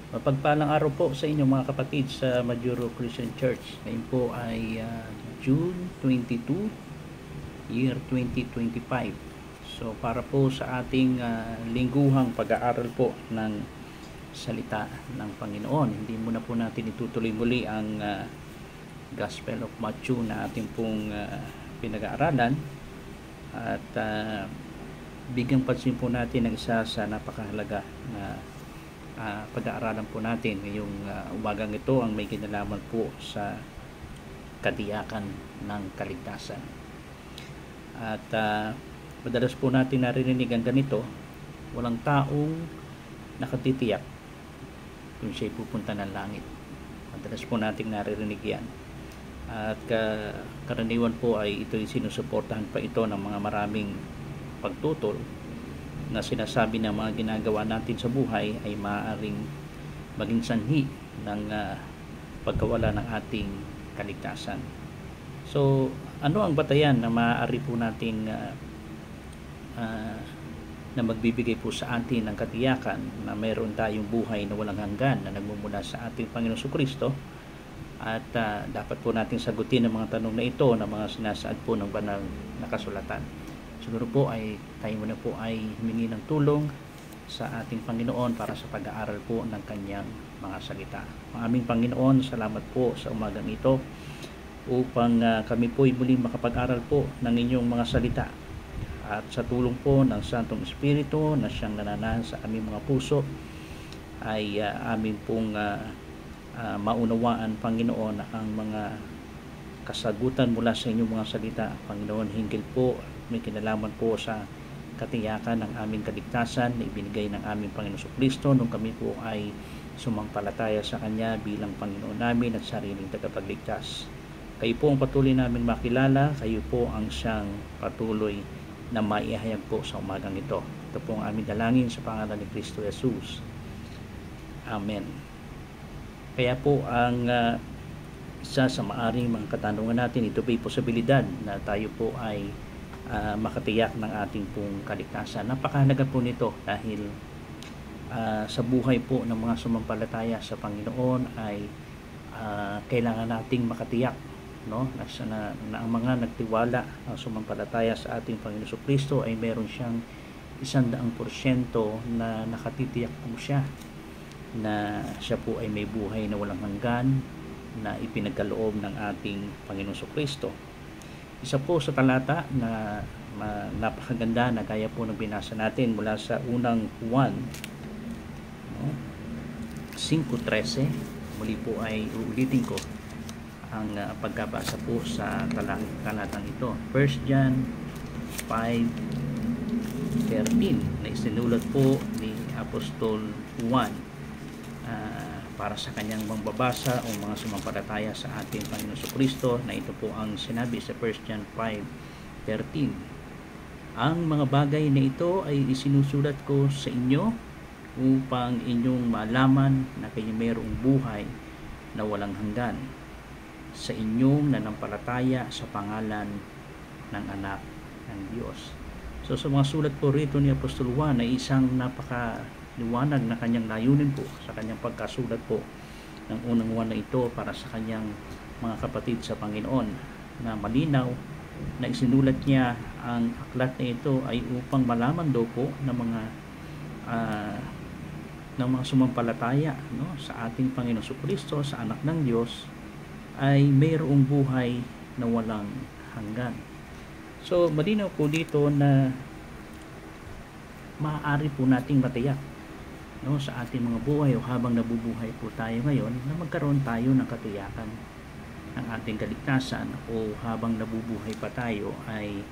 Mapagpalang araw po sa inyo mga kapatid sa Majuro Christian Church. Ngayon po ay June 22, year 2025. So para po sa ating lingguhang pag-aaral po ng salita ng Panginoon, hindi muna po natin itutuloy muli ang Gospel of Matthew na ating pong pinag-aaralan at bigyang pansin po natin ang isa sa napakahalaga na pag-aaralan po natin ngayong umagang ito ang may kinalaman po sa katiyakan ng kaligtasan. At madalas po natin naririnig ang ganito, walang taong nakatitiyak kung siya'y pupunta ng langit. Madalas po natin naririnig yan. At karaniwan po ay ito'y sinusuportahan pa ito ng mga maraming pagtutol na sinasabi na mga ginagawa natin sa buhay ay maaaring maging sanhi ng pagkawala ng ating kaligtasan. So, ano ang batayan na maaari po nating na magbibigay po sa atin ng katiyakan na mayroon tayong buhay na walang hanggan na nagmumula sa ating Panginoong Jesucristo? At dapat po natin sagutin ang mga tanong na ito na mga sinasaad po ng banal na kasulatan. Siguro po ay tayo muna po ay humingi ng tulong sa ating Panginoon para sa pag-aaral po ng kanyang mga salita. Ang aming Panginoon, salamat po sa umagang ito upang kami po ay muling makapag-aral po ng inyong mga salita. At sa tulong po ng Santong Espiritu na siyang nananahan sa aming mga puso ay aming pong maunawaan, Panginoon, ang mga kasagutan mula sa inyong mga salita. Panginoon, hinggil po may kinalaman po sa katiyakan ng aming kaligtasan na ibinigay ng aming Panginoon Jesucristo nung kami po ay sumampalataya sa Kanya bilang Panginoon namin at sariling tagapagligtas. Kayo po ang patuloy namin makilala, kayo po ang siyang patuloy na maihayag po sa umagang ito. Ito po ang aming dalangin sa pangalan ni Kristo Jesus. Amen. Kaya po ang isa sa maaring mga katanungan natin, ito po'y posibilidad na tayo po ay makatiyak ng ating pong kaligtasan. Napakahalaga po nito dahil sa buhay po ng mga sumampalataya sa Panginoon ay kailangan nating makatiyak, no? Na ang mga nagtiwala ang sumampalataya sa ating Panginoon Jesucristo ay meron siyang 100% na nakatitiyak po siya na siya po ay may buhay na walang hanggan na ipinagkaloob ng ating Panginoon Jesucristo. Isa po sa talata na napakaganda na gaya po ng binasa natin mula sa unang Juan 5:13. Muli po ay uulitin ko ang pagkabasa po sa talatang ito. 1 John 5:13 na isinulat po ni Apostol Juan para sa kanyang mambabasa o mga sumampalataya sa ating Panginoon Jesucristo, na ito po ang sinabi sa 1 John 5:13. Ang mga bagay na ito ay isinusulat ko sa inyo upang inyong malaman na kayo mayroong buhay na walang hanggan sa inyong nanampalataya sa pangalan ng Anak ng Diyos. So sa mga sulat po rito ni Apostol Juan ay isang napakaliwanag na kanyang layunin po sa kanyang pagkasulat po ng unang Juan na ito para sa kanyang mga kapatid sa Panginoon, na malinaw na isinulat niya ang aklat na ito ay upang malaman daw po ng mga sumampalataya, no, sa ating Panginoon Jesucristo, sa Anak ng Diyos, ay mayroong buhay na walang hanggan. So malinaw po dito na maaari po nating matiyak, no, sa ating mga buhay o habang nabubuhay po tayo ngayon na magkaroon tayo ng katiyakan ng ating kaligtasan, o habang nabubuhay pa tayo ay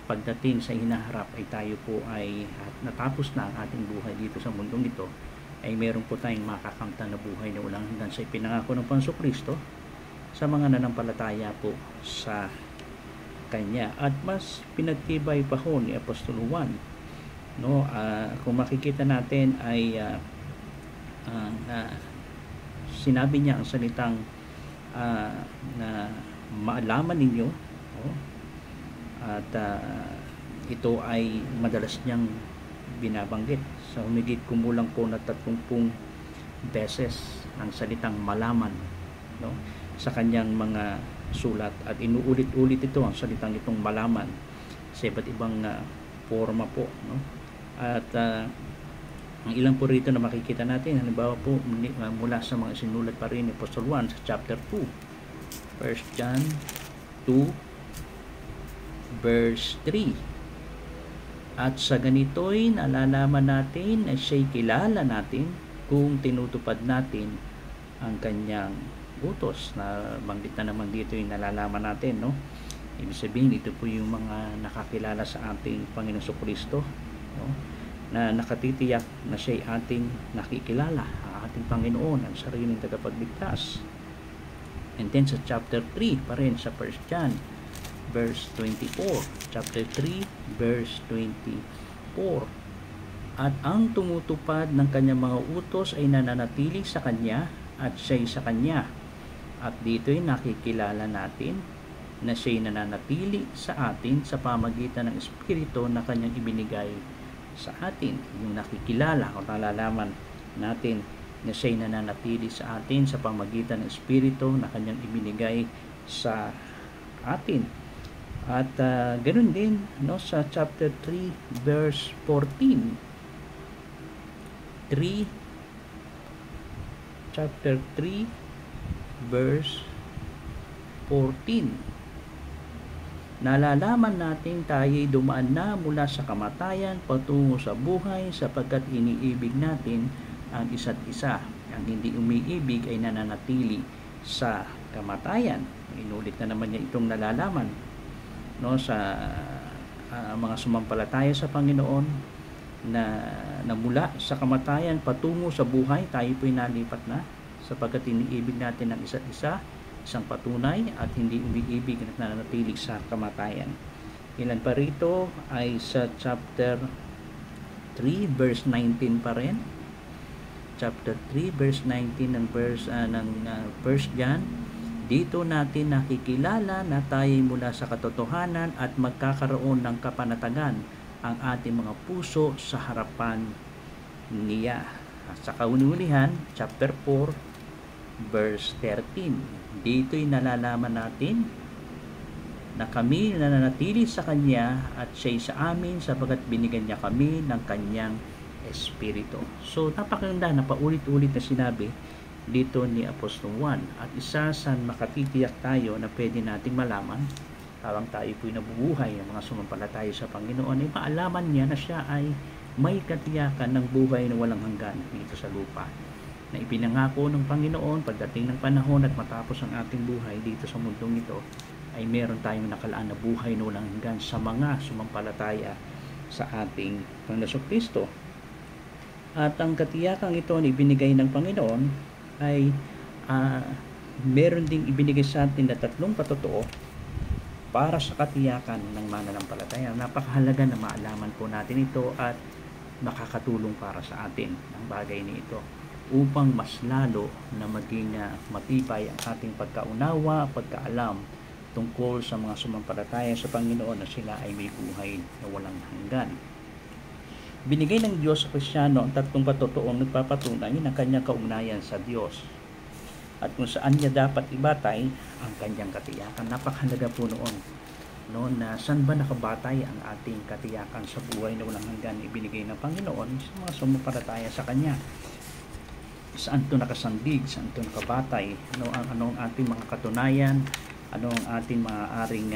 pagdating sa hinaharap ay tayo po ay natapos na ang ating buhay dito sa mundong ito, ay meron po tayong makakamtan na buhay na walang hanggan sa ipinangako ng Panginoon Jesucristo sa mga nanampalataya po sa Kanya. At mas pinagtibay pa ho ni Apostol Juan, no, kung makikita natin ay sinabi niya ang salitang na maalaman ninyo, no? At ito ay madalas niyang binabanggit sa humigit kumulang po na 30 beses ang salitang malaman, no, sa kanyang mga sulat, at inuulit-ulit ito ang salitang itong malaman sa iba't ibang forma po, no. At ang ilan po rito na makikita natin, halimbawa po mula sa mga sinulat pa rin ni Apostle Juan sa chapter 2, 1 John 2 verse 3. At sa ganito'y nalalaman natin na siya'y kilala natin kung tinutupad natin ang kanyang utos. Na banggit na naman dito yung nalalaman natin, no. Ibig sabihin, ito po yung mga nakakilala sa ating Panginoon Jesucristo, no, na nakatitiyak na siya'y ating nakikilala, ang ating Panginoon, ang sariling tagapagligtas. And then sa chapter 3 pa rin sa 1 John verse 24, chapter 3 verse 24, at ang tumutupad ng kanyang mga utos ay nananatili sa kanya at siya'y sa kanya. At dito'y nakikilala natin na siya'y nananatili sa atin sa pamagitan ng Espiritu na kanyang ibinigay sa atin. Yung nakikilala o nalalaman natin na siya'y nananatili sa atin sa pamagitan ng Espiritu na kanyang ibinigay sa atin. At ganoon din, no, sa chapter 3 verse 14. Chapter 3 verse 14. Nalalaman natin tayo'y dumaan na mula sa kamatayan patungo sa buhay sapagkat iniibig natin ang isa't isa. Ang hindi umiibig ay nananatili sa kamatayan. Inulit na naman niya itong nalalaman, no, sa mga sumampalataya sa Panginoon na mula sa kamatayan patungo sa buhay, tayo po'y nalipat na sapagkat iniibig natin ang isa't isa, isang patunay, at hindi umiibig at nananatili sa kamatayan. Ilan pa rito ay sa chapter 3 verse 19 pa rin. Chapter 3 verse 19 ng verse ng 1 John. Dito natin nakikilala na tayo'y mula sa katotohanan at magkakaroon ng kapanatagan ang ating mga puso sa harapan niya. At sa kauniulihan, chapter 4 verse 13. Dito'y nalalaman natin na kami nananatili sa Kanya at siya'y sa amin sapagkat binigyan niya kami ng Kanyang Espiritu. So napakaganda na paulit-ulit na sinabi dito ni Apostol Juan, at isa sa makatitiyak tayo na pwede nating malaman habang tayo po'y nabubuhay ang mga sumampalataya sa Panginoon, ay maalaman niya na siya ay may katiyakan ng buhay na walang hanggan dito sa lupa, na ipinangako ng Panginoon pagdating ng panahon at matapos ang ating buhay dito sa mundong ito, ay meron tayong nakalaan na buhay na walang hanggan sa mga sumampalataya sa ating Panginoon Jesucristo. At ang katiyakang ito na ibinigay ng Panginoon ay meron ding ibinigay sa atin na tatlong patotoo para sa katiyakan ng mananampalataya. Napakahalaga na maalaman po natin ito at makakatulong para sa atin ang bagay nito upang mas lalo na maging matibay ang ating pagkaunawa, pagkaalam tungkol sa mga sumampalataya sa Panginoon na sila ay may buhay na walang hanggan. Binigay ng Diyos sa Kristiyano ang tatlong patotoong nagpapatunay ng kanyang kaugnayan sa Diyos at kung saan niya dapat ibatay ang kanyang katiyakan. Napakahalaga po noon, no, na saan ba nakabatay ang ating katiyakan sa buhay na walang hanggan ibinigay ng Panginoon sa mga sumampalataya sa Kanya. Saan ito nakasandig, saan ito nakabatay, anong ating mga katunayan, anong ating maaaring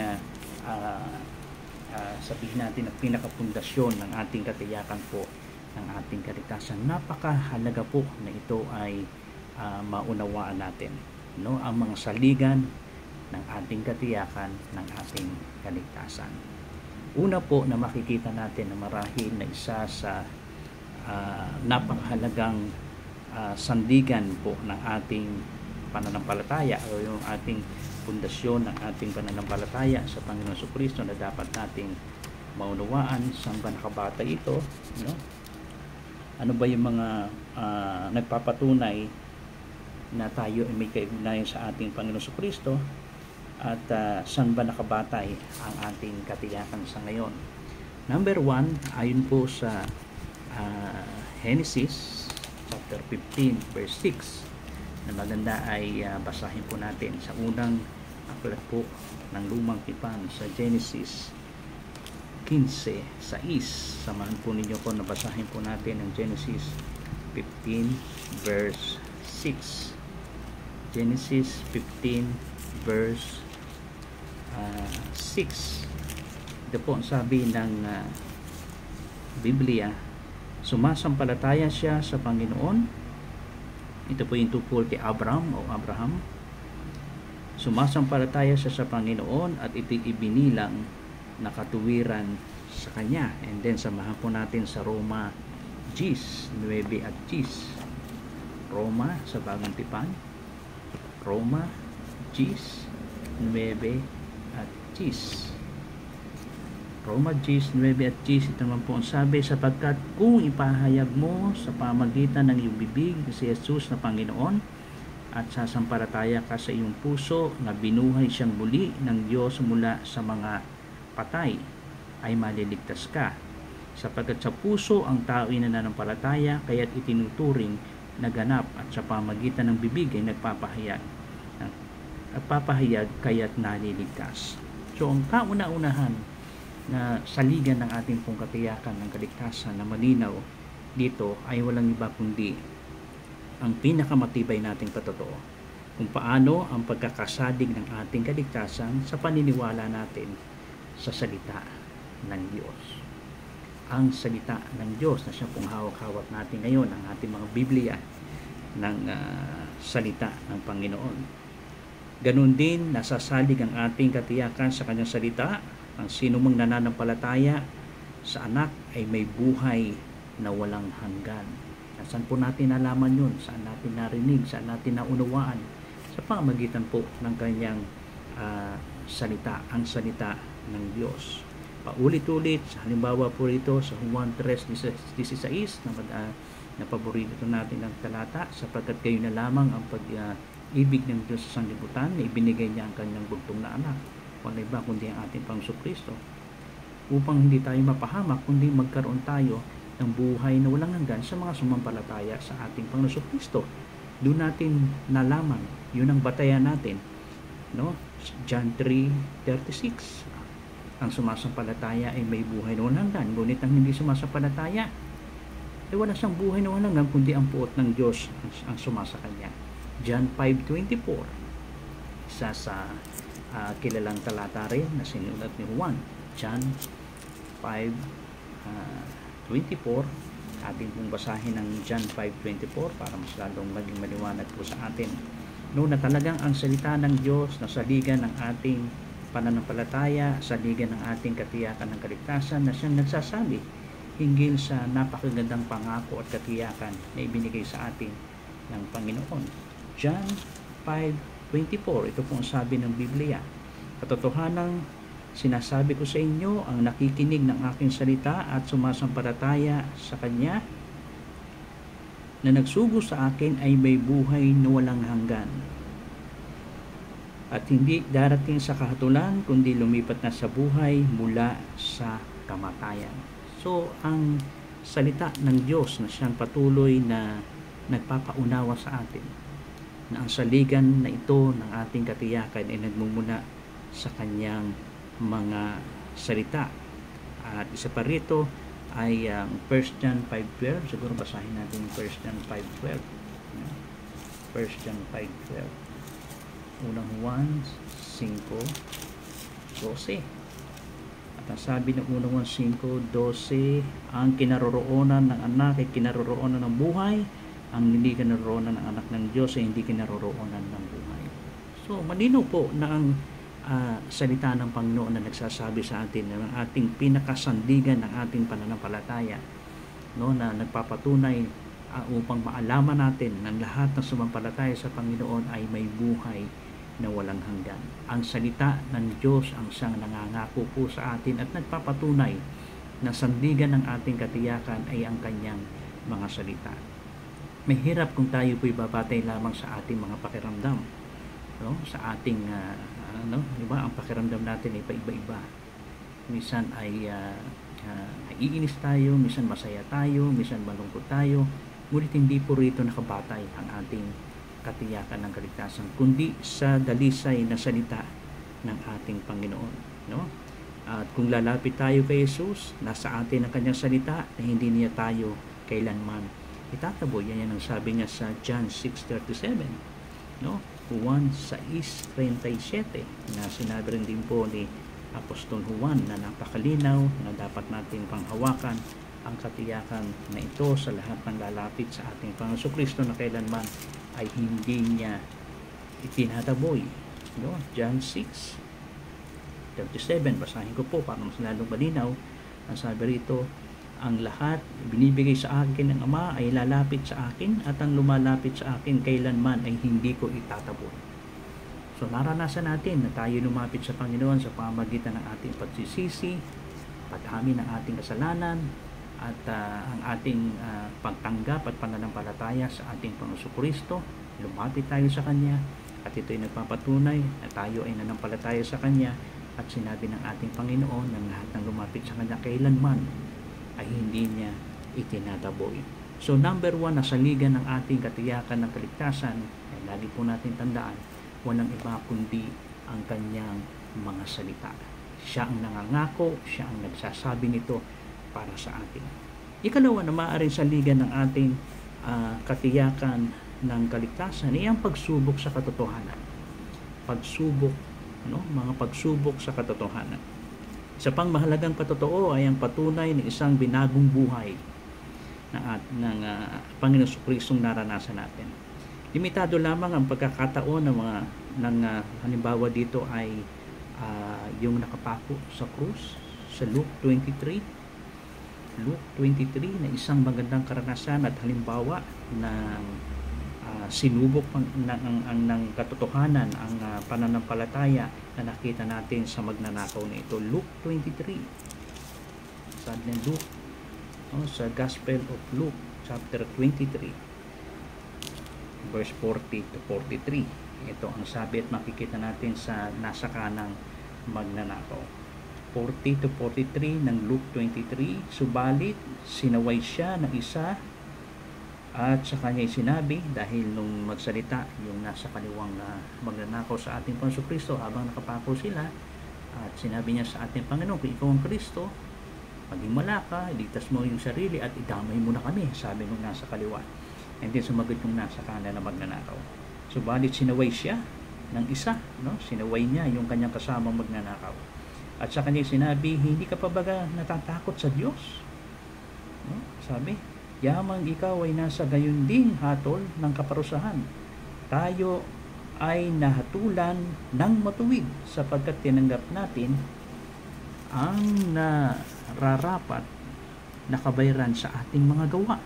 sabihin natin na pinakapundasyon ng ating katiyakan po ng ating kaligtasan. Napakahalaga po na ito ay maunawaan natin, no, ang mga saligan ng ating katiyakan ng ating kaligtasan. Una po na makikita natin na marahil na isa sa napakahalagang sandigan po ng ating pananampalataya o yung ating pundasyon ng ating pananampalataya sa Panginoon Jesucristo na dapat nating maunawaan. Saan ba nakabatay ito, no? Ano ba yung mga nagpapatunay na tayo ay may kaugnayan sa ating Panginoon Jesucristo, at saan ba nakabatay ang ating katiyakan sa ngayon? Number 1, ayon po sa Genesis chapter 15 verse 6 na maganda ay basahin po natin sa unang aklat po ng lumang tipan sa Genesis 15:6. Samahan po ninyo ko na basahin po natin ang Genesis 15 verse 6. Genesis 15 verse 6. Ito po ang sabi ng Biblia, sumasampalataya siya sa Panginoon. Ito po yung tungkol kay Abraham. Sumasampalataya siya sa Panginoon at ito'y ibinilang na katuwiran sa kanya. And then samahan po natin sa Roma 10:9 at 10. Roma sa Bagong Tipan, Roma 10:9 at 10. Roma 10:9 at 10, ito naman po ang sabi, sapagkat kung ipahayag mo sa pamagitan ng iyong bibig si Jesus na Panginoon at sasampalataya ka sa iyong puso na binuhay siyang muli ng Diyos mula sa mga patay, ay maliligtas ka. Sapagkat sa puso ang tao ay nananampalataya, kaya't itinuturing na ganap, at sa pamagitan ng bibig ay nagpapahayag kaya't naliligtas. So ang kauna-unahan na saligan ng ating pong katiyakan ng kaligtasan na malinaw dito ay walang iba kundi ang pinakamatibay nating patotoo kung paano ang pagkakasadig ng ating kaligtasan sa paniniwala natin sa salita ng Diyos. Ang salita ng Diyos na siya pong hawak-hawak natin ngayon, ang ating mga Biblia ng salita ng Panginoon. Ganun din nasasalig ang ating katiyakan sa kanyang salita. Ang sinumang nananampalataya sa anak ay may buhay na walang hanggan. Saan po natin nalaman yun? Saan natin narinig? Saan natin naunawaan? Sa pamamagitan po ng kanyang salita, ang salita ng Diyos. Paulit-ulit, halimbawa po rito sa Juan 3:16 na paborito natin ng talata, sapagkat kayo na lamang ang pag-ibig ng Diyos sa sanglibutan na ibinigay niya ang kanyang bugtong na anak. Wala iba kundi ang ating Panginoong Kristo, upang hindi tayo mapahamak kundi magkaroon tayo ng buhay na walang hanggan sa mga sumampalataya sa ating Panginoong Kristo. Doon natin nalaman, yun ang batayan natin, no? John 3:36, ang sumasampalataya ay may buhay na walang hanggan, ngunit ang hindi sumasampalataya ay wala siyang buhay na walang hanggan kundi ang puot ng Diyos ang sumasa kanya. John 5:24, isa sa kilalang talata rin na sinulat ni Juan. John 5:24, atin pong basahin ng John 5:24 para mas lalong maging maliwanag po sa atin. Na talagang ang salita ng Diyos na saligan ng ating pananampalataya, saligan ng ating katiyakan ng kaligtasan, na siyang nagsasabi hinggil sa napakagandang pangako at katiyakan na ibinigay sa atin ng Panginoon. John 5:24, ito po ang sabi ng Biblia, katotohanang sinasabi ko sa inyo, ang nakikinig ng aking salita at sumasampalataya sa Kanya na nagsugo sa akin ay may buhay na walang hanggan, at hindi darating sa kahatulan kundi lumipat na sa buhay mula sa kamatayan. So ang salita ng Diyos na siyang patuloy na nagpapaunawa sa atin na ang saligan na ito ng ating katiyakan ay nagmumula sa kanyang mga salita. At isa pa rito ay 1 John 5:12. Siguro basahin natin 1 John 5:12. 1 John 5:12. Unang Juan 5:12. At ang sabi ng unang Juan 5:12, ang kinaroroonan ng anak ay kinaroroonan ng buhay, ang hindi kinaroroonan ng anak ng Diyos ay hindi kinaroroonan ng buhay. So malinaw po na ang salita ng Panginoon na nagsasabi sa atin ng ating pinakasandigan ng ating pananampalataya, no, na nagpapatunay upang maalaman natin ng lahat ng sumampalataya sa Panginoon ay may buhay na walang hanggan. Ang salita ng Diyos ang siyang nangangako po sa atin at nagpapatunay na sandigan ng ating katiyakan ay ang kanyang mga salita. Mahirap kung tayo po'y babatay lamang sa ating mga pakiramdam, no? Sa ating diba, ang pakiramdam natin ay paiba-iba. Minsan ay naiinis tayo, minsan masaya tayo, minsan malungkot tayo, Ngunit hindi po rito nakabatay ang ating katiyakan ng kaligtasan, kundi sa dalisay na salita ng ating Panginoon, no? At kung lalapit tayo kay Jesus, nasa atin ang kanyang salita na hindi niya tayo kailanman itataboy. Yan ang sabi niya sa John 6:37, no? Juan 6:37 na sinabi rin din po ni Apostol Juan na napakalinaw na dapat nating panghawakan ang katiyakan na ito sa lahat ng lalapit sa ating Panginoong Kristo na kailanman ay hindi niya itinataboy, no? John 6:37, basahin ko po para mas lalong malinaw. Ang sabi rito, ang lahat binibigay sa akin ng Ama ay lalapit sa akin, at ang lumalapit sa akin kailanman ay hindi ko itataboy. So naranasan natin na tayo lumapit sa Panginoon sa pamamagitan ng ating pagsisisi, pag-amin ng ating kasalanan, at ang ating pagtanggap at pananampalataya sa ating Panginoong Kristo. Lumapit tayo sa Kanya, at ito ay nagpapatunay na tayo ay nanampalataya sa Kanya, at sinabi ng ating Panginoon na lahat ng lumapit sa Kanya kailanman ay hindi niya itinataboy. So number 1 na saligan ng ating katiyakan ng kaligtasan ay lagi po natin tandaan, walang iba kundi ang Kanyang mga salita. Siya ang nangangako, siya ang nagsasabi nito para sa atin. Ikalawa na maaaring saligan ng ating katiyakan ng kaligtasan ay ang pagsubok sa katotohanan. Pagsubok, no? Mga pagsubok sa katotohanan. Isa pang mahalagang patotoo ay ang patunay ng isang binagong buhay ng Panginoong Kristong naranasan natin. Limitado lamang ang pagkakataon ng halimbawa dito ay yung nakapako sa krus sa Luke 23 na isang magandang karanasan at halimbawa ng sinubok ng katotohanan ang pananampalataya na nakita natin sa magnanakaw na ito. Luke 23, sabi ng Luke, sa Gospel of Luke chapter 23 verse 40 to 43. Ito ang sabi at makikita natin sa nasa kanang magnanakaw. 40 to 43 ng Luke 23, subalit sinaway siya ng isa at sa kanya sinabi, dahil nung magsalita yung nasa kaliwang magnanakaw sa ating Panginoong Kristo habang nakapako sila, at sinabi niya sa ating Panginoon, kung ikaw ang Kristo, maging malaka, iligtas mo yung sarili at idamay mo na kami, sabi nung nasa kaliwa. And then sumagot yung nasa kanan na magnanakaw. Subalit sinaway siya ng isa, no? Sinaway niya yung kanyang kasamang magnanakaw. At sa kanya sinabi, hindi ka pa baga natatakot sa Diyos? No? Sabi, yamang ikaw ay nasa gayon ding hatol ng kaparusahan. Tayo ay nahatulan ng matuwid sapagkat tinanggap natin ang nararapat na kabayaran sa ating mga gawa.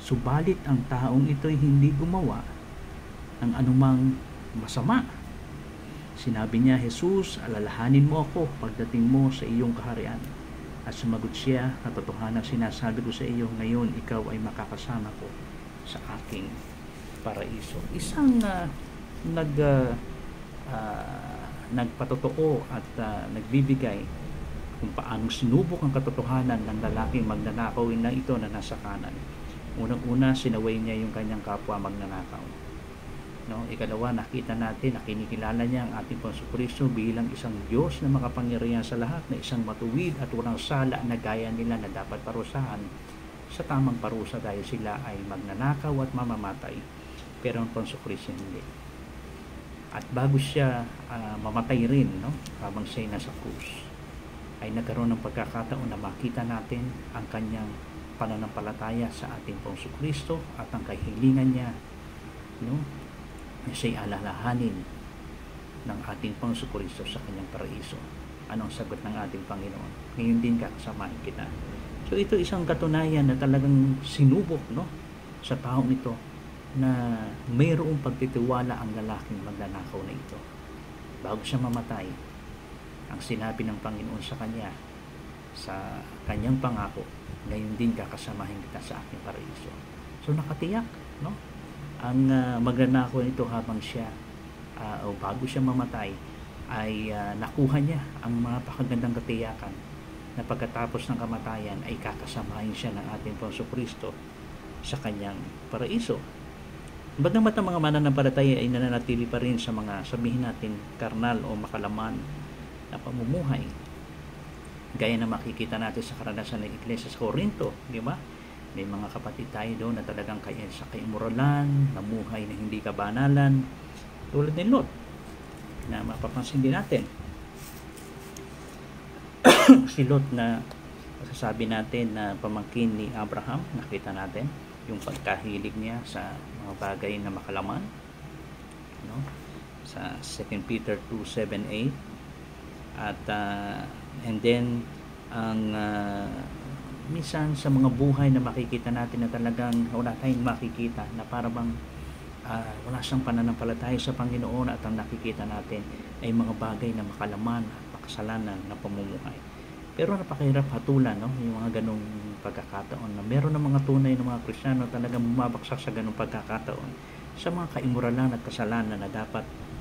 Subalit ang taong ito ay hindi gumawa ng anumang masama. Sinabi niya, Jesus, alalahanin mo ako pagdating mo sa iyong kaharian. At sumagot siya, katotohanan sinasabi ko sa iyo, ngayon ikaw ay makakasama ko sa aking paraiso. Isang nagpatotoo at nagbibigay kung paano sinubok ang katotohanan ng lalaking magnanakaw na ito na nasa kanan. Unang-una, sinaway niya yung kanyang kapwa magnanakaw. No? Ikalawa, nakita natin na kinikilala niya ang ating Panginoong Kristo bilang isang Diyos na makapangyarihan sa lahat, na isang matuwid at walang sala na gaya nila na dapat parusahan sa tamang parusa dahil sila ay magnanakaw at mamamatay. Pero ang Panginoong Kristo hindi. At bago siya mamatay rin, no? Habang siya nasa krus, ay nagkaroon ng pagkakataon na makita natin ang kanyang pananampalataya sa ating Panginoong Kristo at ang kahilingan niya, no? Na siya'y alalahanin ng ating Panginoong Kristo sa kanyang paraiso. Anong sagot ng ating Panginoon? Ngayon din kakasamahin kita. So ito isang katunayan na talagang sinubok, no, sa taong ito na mayroong pagtitiwala ang lalaking magnanakaw na ito. Bago siya mamatay, ang sinabi ng Panginoon sa kanya, sa kanyang pangako, ngayon din kakasamahin kita sa aking paraiso. So nakatiyak, no? Ang magnanakaw nito habang siya o bago siya mamatay ay nakuha niya ang mga pakagandang katiyakan na pagkatapos ng kamatayan ay kakasamahin siya ng ating Panginoong Kristo sa kanyang paraiso. Bagamat ang mga mananampalataya ay nananatili pa rin sa mga, sabihin natin, karnal o makalaman na pamumuhay. Gaya na makikita natin sa karanasan ng Iglesia sa Corinto, di ba? May mga kapatid tayo doon na talagang sa kaimoralan, namuhay na hindi kabanalan, tulad ni Lot, na mapapansin din natin. Si Lot na masasabi natin na pamangkin ni Abraham, nakita natin yung pagkahilig niya sa mga bagay na makalaman, no? Sa 2 Peter 2:7-8. At and then ang minsan sa mga buhay na makikita natin na talagang wala tayong makikita na para bang wala siyang pananampalataya sa Panginoon, at ang nakikita natin ay mga bagay na makalaman at makasalanan na pamumuhay. Pero napakahirap hatulan, no? Yung mga ganong pagkakataon na meron ng mga tunay ng mga Kristiyano talagang bumabagsak sa ganong pagkakataon sa mga kaimoralan at kasalanan na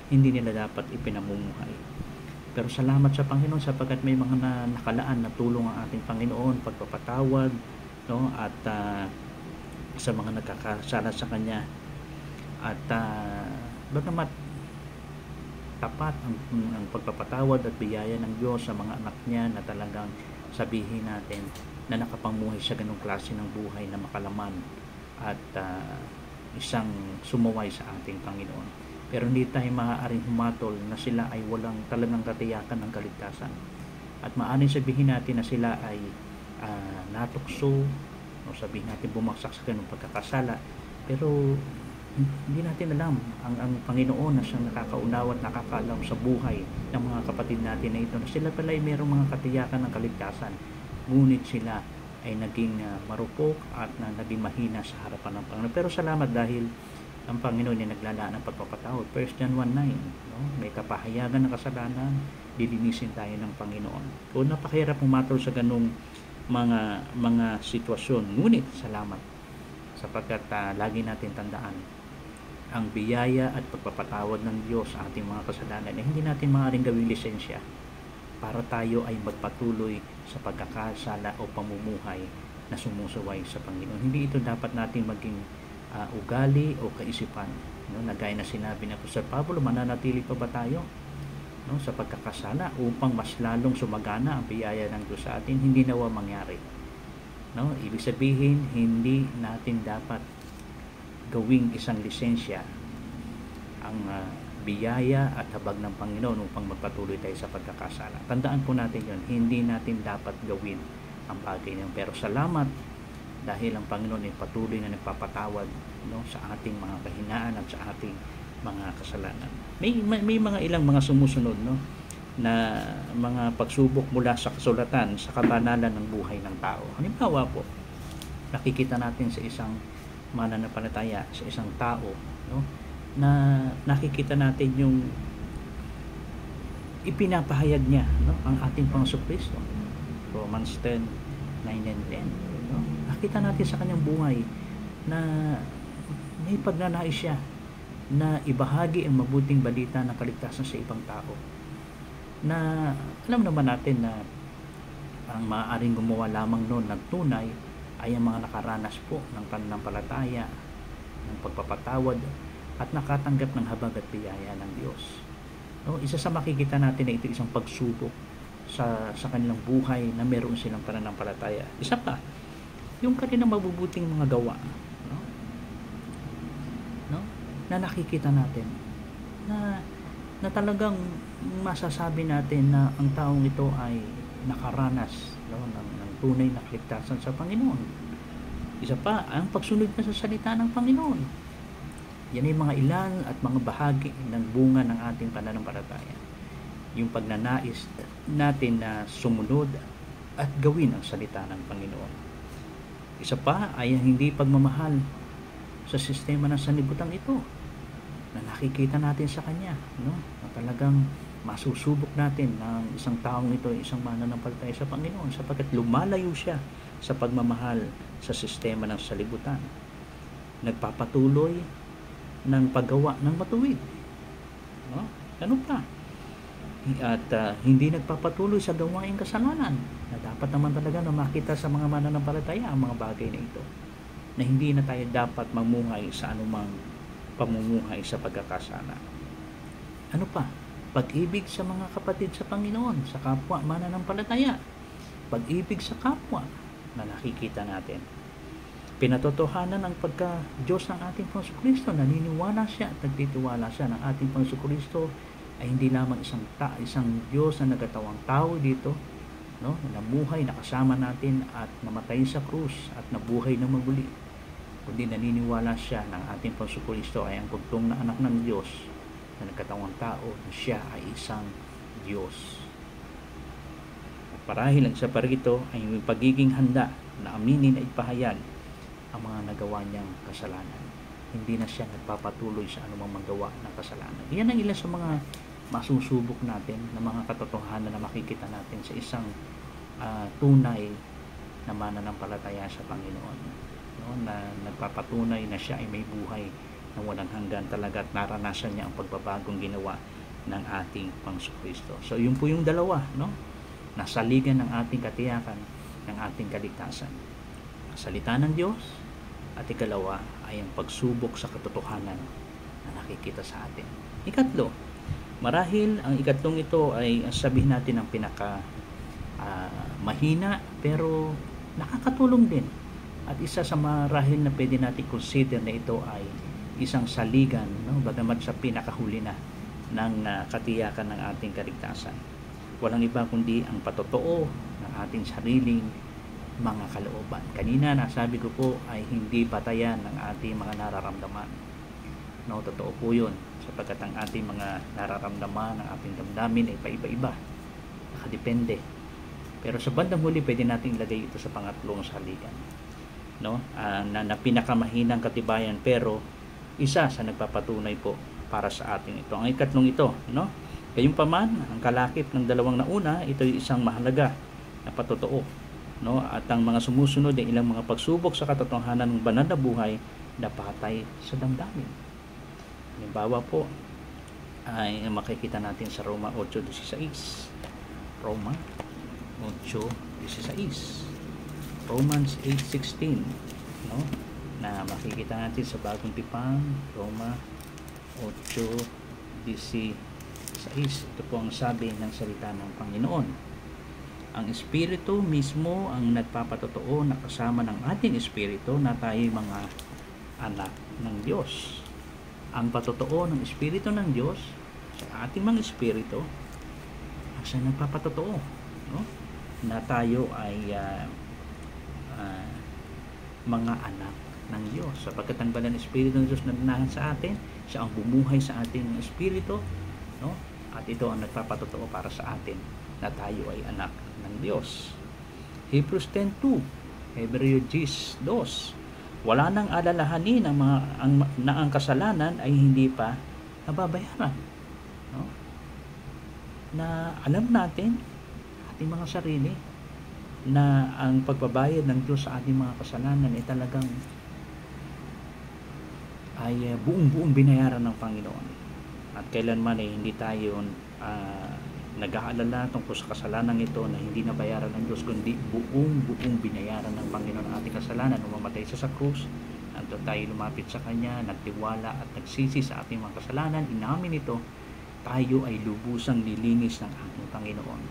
hindi nila dapat ipinamumuhay. Pero salamat sa Panginoon sapagkat may mga nakalaan na tulong ang ating Panginoon, pagpapatawad, no? At sa mga nagkakasala sa Kanya. At bagamat tapat ang pagpapatawad at biyaya ng Diyos sa mga anak niya na talagang sabihin natin na nakapamuhay sa ganong klase ng buhay na makalaman at isang sumuway sa ating Panginoon. Pero hindi tayo maaaring humatol na sila ay walang talagang katiyakan ng kaligtasan. At maaaring sabihin natin na sila ay natukso, o sabihin natin bumagsak sa ganong pagkakasala. Pero hindi natin alam ang Panginoon na siyang nakakaunawa at nakakaalam sa buhay ng mga kapatid natin na ito, na sila pala ay mayroong mga katiyakan ng kaligtasan, ngunit sila ay naging marupok at naging mahina sa harapan ng Panginoon. Pero salamat dahil ang Panginoon ay naglalaan ng pagpapatawad. 1 John 1:9, no? May kapahayagan ng kasalanan, dilinisin tayo ng Panginoon. O napakahirap pumatol sa ganung mga sitwasyon, ngunit salamat sapagkat lagi natin tandaan ang biyaya at pagpapatawad ng Diyos sa ating mga kasalanan ay hindi natin maaaring gawing lisensya para tayo ay magpatuloy sa pagkakasala o pamumuhay na sumusuway sa Panginoon. Hindi ito dapat natin maging ugali o kaisipan, no? Nagaya na sinabi na Apostol Pablo, mananatili pa ba tayo, no, sa pagkakasala upang mas lalong sumagana ang biyaya ng Diyos sa atin? Hindi nawa mangyari, no? Ibig sabihin, hindi natin dapat gawing isang lisensya ang biyaya at habag ng Panginoon upang magpatuloy tayo sa pagkakasala. Tandaan po natin yon, hindi natin dapat gawin ang bagay niyon. Pero salamat dahil ang Panginoon ay patuloy na nagpapatawad, no, sa ating mga kahinaan at sa ating mga kasalanan. May mga ilang mga sumusunod, no, na mga pagsubok mula sa kasulatan sa kabanalan ng buhay ng tao. Halimbawa po, nakikita natin sa isang mananampalataya, sa isang tao, no, na nakikita natin yung ipinapahayag niya, no, ang ating Panginoong Kristo. Romans 10:9-10, no? Nakita natin sa kanyang buhay na may pagnanais siya na ibahagi ang mabuting balita ng kaligtasan sa ibang tao. Na alam naman natin na ang maaaring gumawa lamang noon ng tunay ay ang mga nakaranas po ng pananampalataya, ng pagpapatawad, at nakatanggap ng habag at biyaya ng Diyos. No, isa sa makikita natin na ito isang pagsubok sa kanilang buhay na meron silang pananampalataya. Isa pa, yung kanilang mabubuting mga gawa, no? No? Na nakikita natin na talagang masasabi natin na ang taong ito ay nakaranas, no, ng tunay na kaligtasan sa Panginoon. Isa pa, ang pagsunod na sa salita ng Panginoon. Yan ay mga ilan at mga bahagi ng bunga ng ating pananampalataya. Yung pagnanais natin na sumunod at gawin ang salita ng Panginoon. Isa pa ay ang hindi pagmamahal sa sistema ng sanlibutan ito na nakikita natin sa Kanya, no? Na talagang masusubok natin ng isang taong ito, isang mananampalataya sa Panginoon sapagkat lumalayo siya sa pagmamahal sa sistema ng sanlibutan. Nagpapatuloy ng paggawa ng matuwid, no? Ano pa? At hindi nagpapatuloy sa gawaing kasalanan na dapat naman talaga na makita sa mga mananampalataya ang mga bagay na ito. na hindi na tayo dapat mamuhay sa anumang pamumuhay sa pagkakasala. Ano pa? Pag-ibig sa mga kapatid sa Panginoon, sa kapwa mananampalataya. Pag-ibig sa kapwa na nakikita natin. Pinatotohanan ng pagka-Diyos ng ating Panginoon Kristo. Naniniwala siya at nagtitiwala siya ng ating Panginoon Kristo ay hindi lamang isang Diyos na nagkatawang tao dito, no? Na namuhay, nakasama natin at namatay sa krus at nabuhay na maguli. Kundi naniniwala siya ng ating Panginoon Kristo ay ang bugtong na anak ng Diyos na nagkatawang tao na siya ay isang Diyos. Parahil ang isa pa rito ay yung pagiging handa na aminin at ipahayag ang mga nagawa niyang kasalanan. Hindi na siya nagpapatuloy sa anumang magawa ng kasalanan. Yan ang ilan sa mga masusubok natin na mga katotohanan na makikita natin sa isang tunay na mananampalataya sa Panginoon. No? Na nagpapatunay na siya ay may buhay na walang hanggan talaga at naranasan niya ang pagbabagong ginawa ng ating Panginoon Kristo. So yun po yung dalawa, no? Nasaligan ng ating katiyakan, ng ating kaligtasan. Ang salita ng Diyos at ikalawa ay ang pagsubok sa katotohanan na nakikita sa atin. Ikatlo, marahil ang ikatlong ito ay sabihin natin ang pinaka mahina pero nakakatulong din. At isa sa marahil na pwede natin consider na ito ay isang saligan, no? Bagamat sa pinakahuli na ng katiyakan ng ating kaligtasan. Walang iba kundi ang patotoo ng ating sariling mga kalooban. Kanina nasabi ko po ay hindi batayan ng ating mga nararamdaman. No, totoo po yun. Sapagkat ang ating mga nararamdaman, ang ating damdamin ay paiba-iba. Nakadepende. Pero sa bandang huli, pwede natin ilagay ito sa pangatlong saligan. No? Na pinakamahinang katibayan pero isa sa nagpapatunay po para sa atin ito. Ang ikatlong ito, no? Gayunpaman, ang kalakip ng dalawang nauna, ito ay isang mahalaga na patotoo. No? At ang mga sumusunod ay ilang mga pagsubok sa katotohanan ng banal na buhay na patay sa damdamin. Halimbawa po ay makikita natin sa Roma 8:16. Roma 8:16. Romans 8:16, no? Na makikita natin sa Bagong Tipan, Roma 8:16. Ito po ang sabi ng salita ng Panginoon. Ang Espiritu mismo ang nagpapatotoo na kasama ng ating Espiritu na tayo'y mga anak ng Diyos. Ang patotoo ng Espiritu ng Diyos sa ating mga Espiritu ang siya nagpapatotoo, no? Na tayo ay mga anak ng Diyos. Sapagkat ang banal na Espiritu ng Diyos na nanahan sa atin, siya ang bumuhay sa ating Espiritu, no? At ito ang nagpapatotoo para sa atin na tayo ay anak ng Diyos. Hebrews 10:2, Hebreo 10:2. Wala nang alalahanin ang kasalanan ay hindi pa nababayaran. No? Na alam natin ating mga sarili na ang pagbabayad ng Diyos sa ating mga kasalanan ay talagang ay buong-buong binayaran ng Panginoon. At kailanman ay hindi tayo nag-aalala tungkol sa kasalanan ito na hindi nabayaran ng Diyos, kundi buong binayaran ng Panginoon ang ating kasalanan nung mamatay siya sa krus. Anto tayo lumapit sa Kanya, nagtiwala at nagsisi sa ating mga kasalanan, inamin ito, tayo ay lubusang nilinis ng ating Panginoon.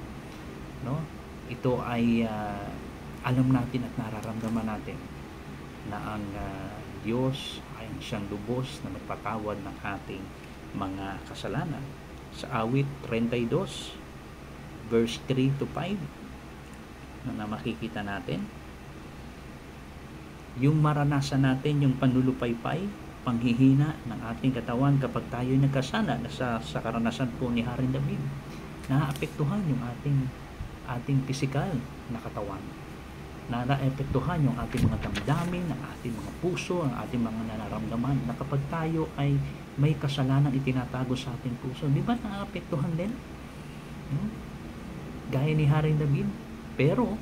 No? Ito ay alam natin at nararamdaman natin na ang Diyos ay siyang lubos na nagpatawad ng ating mga kasalanan. Sa awit 32 verse 3-5 na makikita natin yung maranasan natin yung panlulupaypay, panghihina ng ating katawan kapag tayo nagkasala na sa karanasan po ni Haring David, naapektuhan yung ating pisikal na katawan, naapektuhan yung ating mga damdamin, ang ating mga puso, ang ating mga nararamdaman, na kapag tayo ay may kasalanan itinatago sa ating puso, di ba naapektuhan din? Gaya ni Haring David. Pero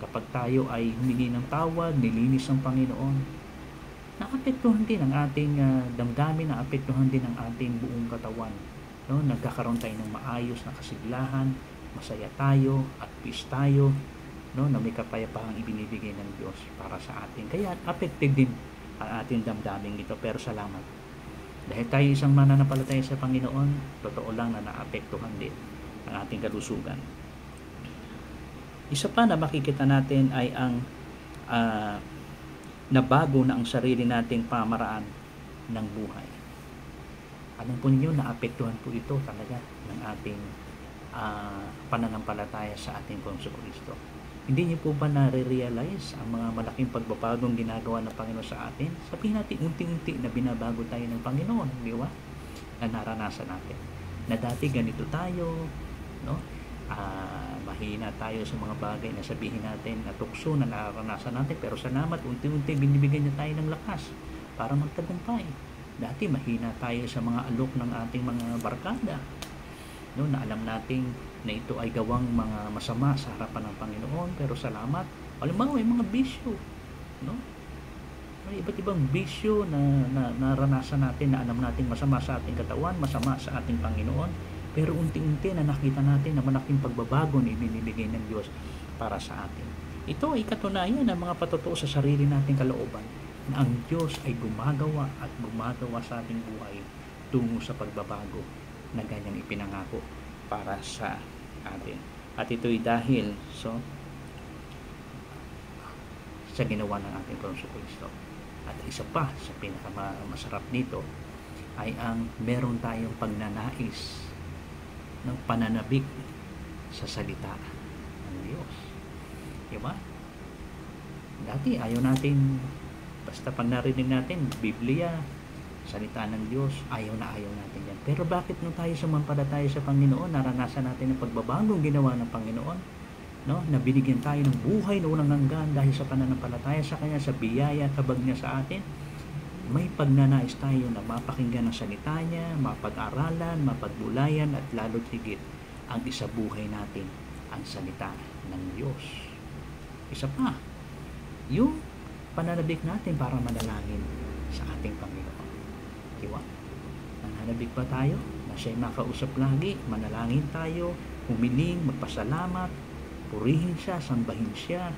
kapag tayo ay humingi ng tawad, nilinis ng Panginoon, naapektuhan din ang ating damdamin, naapektuhan din ang ating buong katawan. No? Nagkakaroon tayo ng maayos na kasiglahan, masaya tayo, at peace tayo, no, na may kapayapahang ibinibigay ng Diyos para sa atin. Kaya affected din ang ating damdamin ito, pero salamat. Dahil tayo isang mananampalataya sa Panginoon, totoo lang na naapektuhan din ang ating kalusugan. Isa pa na makikita natin ay ang nabago na ang sarili nating pamaraan ng buhay. Alam po ninyo, naapektuhan po ito talaga ng ating pananampalataya sa ating Kristo. Hindi niyo po ba nare-realize ang mga malaking pagbabagong ginagawa ng Panginoon sa atin? Sabihin natin, unti-unti na binabago tayo ng Panginoon, di ba? Na naranasan natin. Na dati ganito tayo, no? Mahina tayo sa mga bagay na sabihin natin na tukso na naranasan natin, pero salamat, unti-unti binibigyan niya tayo ng lakas para magtagumpay. Dati mahina tayo sa mga alok ng ating mga barkada, no, na alam nating na ito ay gawang mga masama sa harapan ng Panginoon, pero salamat, alam mo, may mga bisyo, no? May iba't ibang bisyo na naranasan natin, na alam natin masama sa ating katawan, masama sa ating Panginoon, pero unti-unti na nakita natin na malaking pagbabago na ibinibigay ng Diyos para sa atin. Ito ay katunayan ng mga patotoo sa sarili nating kalooban, na ang Diyos ay gumagawa at gumagawa sa ating buhay tungo sa pagbabago na ganyang ipinangako para sa atin. At ito'y dahil sa ginawa ng ating Panginoon Kristo. At isa pa sa pinakamasarap nito ay ang meron tayong pagnanais ng pananabik sa salita ng Diyos. Diba? Dati ayaw natin, basta pag narinig natin Biblia, salita ng Diyos, ayaw natin yan. Pero bakit nung tayo sumampalataya sa Panginoon, naranasan natin ang pagbabagong ginawa ng Panginoon, no? Na binigyan tayo ng buhay na unang hanggan dahil sa pananampalataya sa Kanya, sa biyaya, kabag niya sa atin. May pagnanais tayo na mapakinggan ang salita niya, mapag-aralan, mapagbulayan, at lalo't higit ang isabuhay natin ang salita ng Diyos. Isa pa, yung pananabik natin para manalangin sa ating Panginoon. Diba? Nananabik pa tayo na siya'y makausap lagi, manalangin tayo, humiling, magpasalamat, purihin siya, sambahin siya,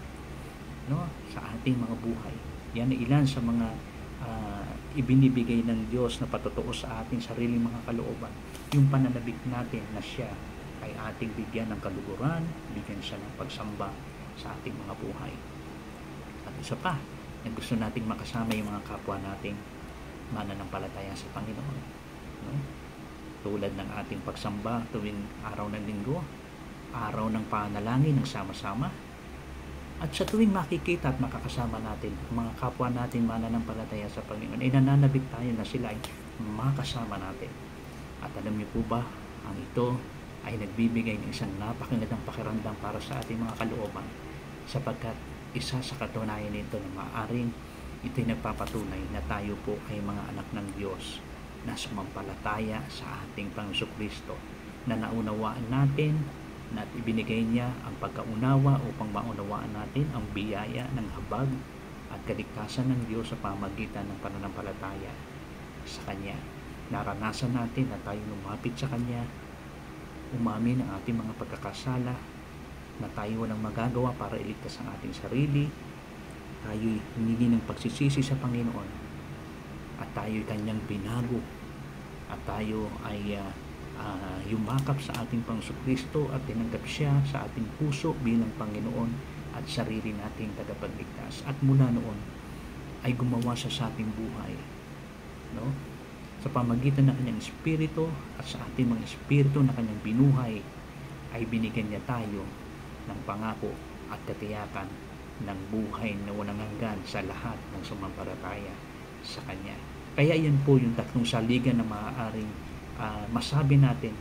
no, sa ating mga buhay. Yan ay ilan sa mga ibinibigay ng Diyos na patotoo sa ating sariling mga kalooban. Yung pananabik natin na siya ay ating bigyan ng kaluguran, bigyan siya ng pagsamba sa ating mga buhay. At isa pa, na gusto nating makasama yung mga kapwa nating mananampalataya sa Panginoon, no? Tulad ng ating pagsamba tuwing araw ng linggo, araw ng panalangin ng sama-sama, at sa tuwing makikita at makakasama natin ang mga kapwa natin mananampalataya sa Panginoon, ay nananabik tayo na sila ay makasama natin. At alam niyo po ba, ang ito ay nagbibigay ng isang napakagandang pakiramdam para sa ating mga kalooban, sapagkat isa sa katunayan nito na maaaring ito'y nagpapatunay na tayo po ay mga anak ng Diyos na sumampalataya sa ating Panginoon Kristo, na naunawaan natin na ibinigay niya ang pagkaunawa upang maunawaan natin ang biyaya ng habag at kaligtasan ng Diyos sa pamagitan ng pananampalataya sa Kanya. Naranasan natin na tayo lumapit sa Kanya, umamin ang ating mga pagkakasala, na tayo walang magagawa para iligtas ang ating sarili, tayo'y humingi ng pagsisisi sa Panginoon, at tayo'y Kanyang binago, at tayo ay yumakap sa ating Panginoon Kristo at tinanggap siya sa ating puso bilang Panginoon at sarili nating tagapagligtas. At mula noon ay gumawa siya sa ating buhay, no? Sa pamagitan ng Kanyang Espiritu at sa ating mga Espiritu na Kanyang binuhay, ay binigyan niya tayo ng pangako at katiyakan ng buhay na walang hanggan sa lahat ng sumampalataya sa Kanya. Kaya yan po yung tatlong saligan na maaaring masabi natin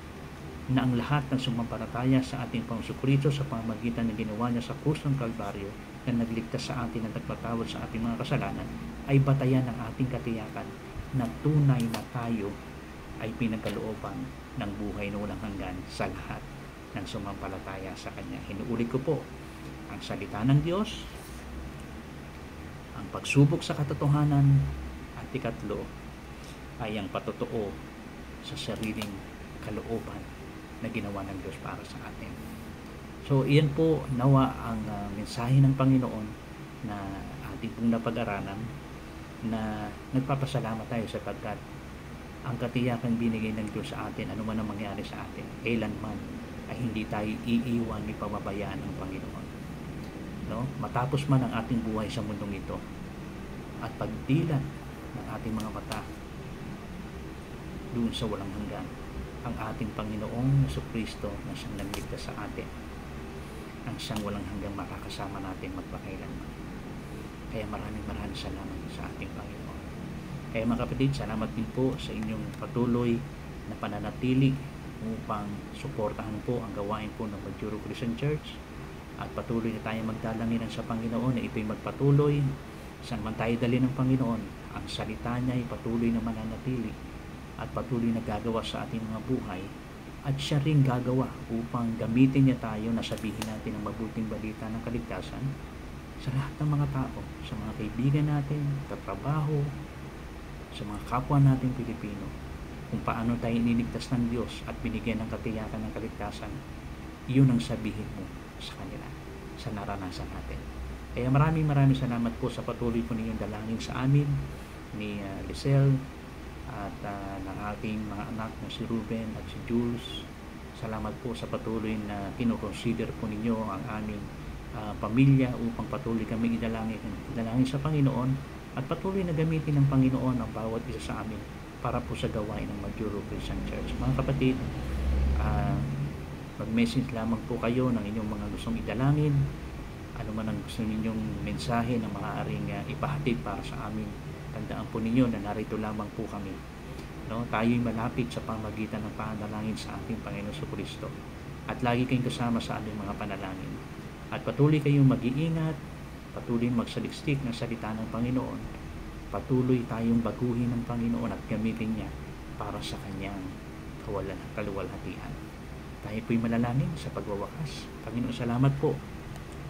na ang lahat ng sumampalataya sa ating Panginoon Kristo sa pamagitan ng ginawa niya sa krus ng Kalbaryo na nagligtas sa atin at nagpatawad sa ating mga kasalanan, ay batayan ng ating katiyakan na tunay na tayo ay pinagkalooban ng buhay na walang hanggan sa lahat ng sumampalataya sa Kanya. Hinuulit ko po, ang salita ng Diyos, ang pagsubok sa katotohanan, at ikatlo ay ang patotoo sa sariling kalooban na ginawa ng Diyos para sa atin. So iyan po nawa ang mensahe ng Panginoon na ating pong napag-aralan, na nagpapasalamat tayo sapagkat ang katiyakan binigay ng Diyos sa atin, ano man ang mangyari sa atin, kailanman ay hindi tayo iiwan ni pababayaan ng Panginoon. No? Matapos man ang ating buhay sa mundong ito at pagdilat ng ating mga mata doon sa walang hanggan, ang ating Panginoong Jesucristo na siyang nagligtas sa atin, ang siyang walang hanggang makakasama natin magpakailanman. Kaya maraming salamat sa ating Panginoon. Kaya mga kapatid, salamat din po sa inyong patuloy na pananatili upang suportahan po ang gawain po ng Majuro Christian Church, at patuloy na tayo magdalanginan sa Panginoon na ito'y magpatuloy. Saan man tayo dali ng Panginoon, ang salita niya ay patuloy na mananatili at patuloy na gagawa sa ating mga buhay, at siya rin gagawa upang gamitin niya tayo na sabihin natin ang mabuting balita ng kaligtasan sa lahat ng mga tao, sa mga kaibigan natin, katrabaho, sa mga kapwa natin Pilipino, kung paano tayo iniligtas ng Diyos at binigyan ng katiyakan ng kaligtasan. Iyon ang sabihin mo sa kanila, sa naranasan natin. Kaya maraming salamat po sa patuloy po ninyong dalangin sa amin ni Lisel at ng ating mga anak na si Ruben at si Jules. Salamat po sa patuloy na kinoconsider po ninyo ang aming pamilya upang patuloy kami idalangin sa Panginoon, at patuloy na gamitin ng Panginoon ang bawat isa sa amin para po sa gawain ng Majuro Christian Church. Mga kapatid, mag-message lamang po kayo ng inyong mga gustong idalangin, ano man ang gusto ninyong mensahe na maaaring ipahatid para sa amin. Tandaan po ninyo na narito lamang po kami. No? Tayo'y malapit sa pamagitan ng panalangin sa ating Panginoon Jesucristo, at lagi kayong kasama sa aming mga panalangin. At patuloy kayong mag-iingat, patuloy magsaliksik ng salita ng Panginoon, patuloy tayong baguhin ng Panginoon at gamitin niya para sa kanyang kaluwalhatian. Tayo po'y manalangin sa pagwawakas. Panginoon, salamat po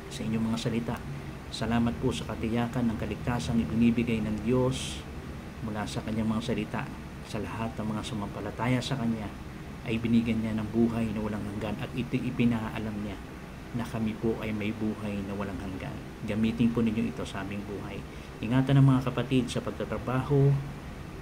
sa inyong mga salita. Salamat po sa katiyakan ng kaligtasang ibinibigay ng Diyos mula sa kanyang mga salita. Sa lahat ng mga sumampalataya sa kanya ay binigyan niya ng buhay na walang hanggan, at ito ipinaalam niya na kami po ay may buhay na walang hanggan. Gamitin po ninyo ito sa aming buhay. Ingatan ng mga kapatid sa pagtatrabaho,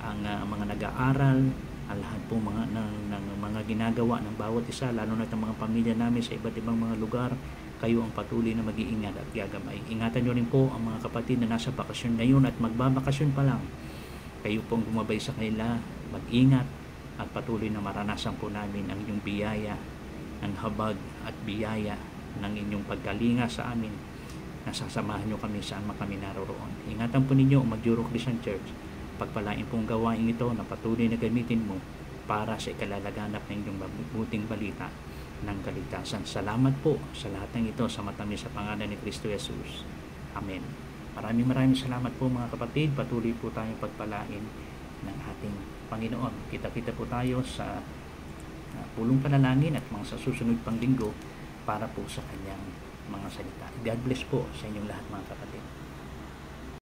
ang mga nag-aaral, ang lahat po ng mga ginagawa ng bawat isa, lalo na ng mga pamilya namin sa iba't ibang mga lugar. Kayo ang patuloy na mag-iingat at gagabay. Ingatan nyo rin po ang mga kapatid na nasa bakasyon ngayon at magbabakasyon pa lang. Kayo pong gumabay sa kanila, mag-ingat, at patuloy na maranasan po namin ang inyong biyaya, ang habag at biyaya ng inyong pagkalinga sa amin, na sasamahan nyo kami saan man kami naroroon. Ingatan po ninyo ang Majuro Christian Church. Pagpalain pong gawain ito na patuloy na gamitin mo para sa ikalalaganap ng inyong mabuting balita ng kaligtasan. Salamat po sa lahat ng ito sa matamis sa pangalan ni Kristo Jesus. Amen. Maraming salamat po mga kapatid. Patuloy po tayong pagpalain ng ating Panginoon. Kita-kita po tayo sa pulong panalangin at mga sa susunod pang linggo para po sa kanyang mga salita. God bless po sa inyong lahat mga kapatid.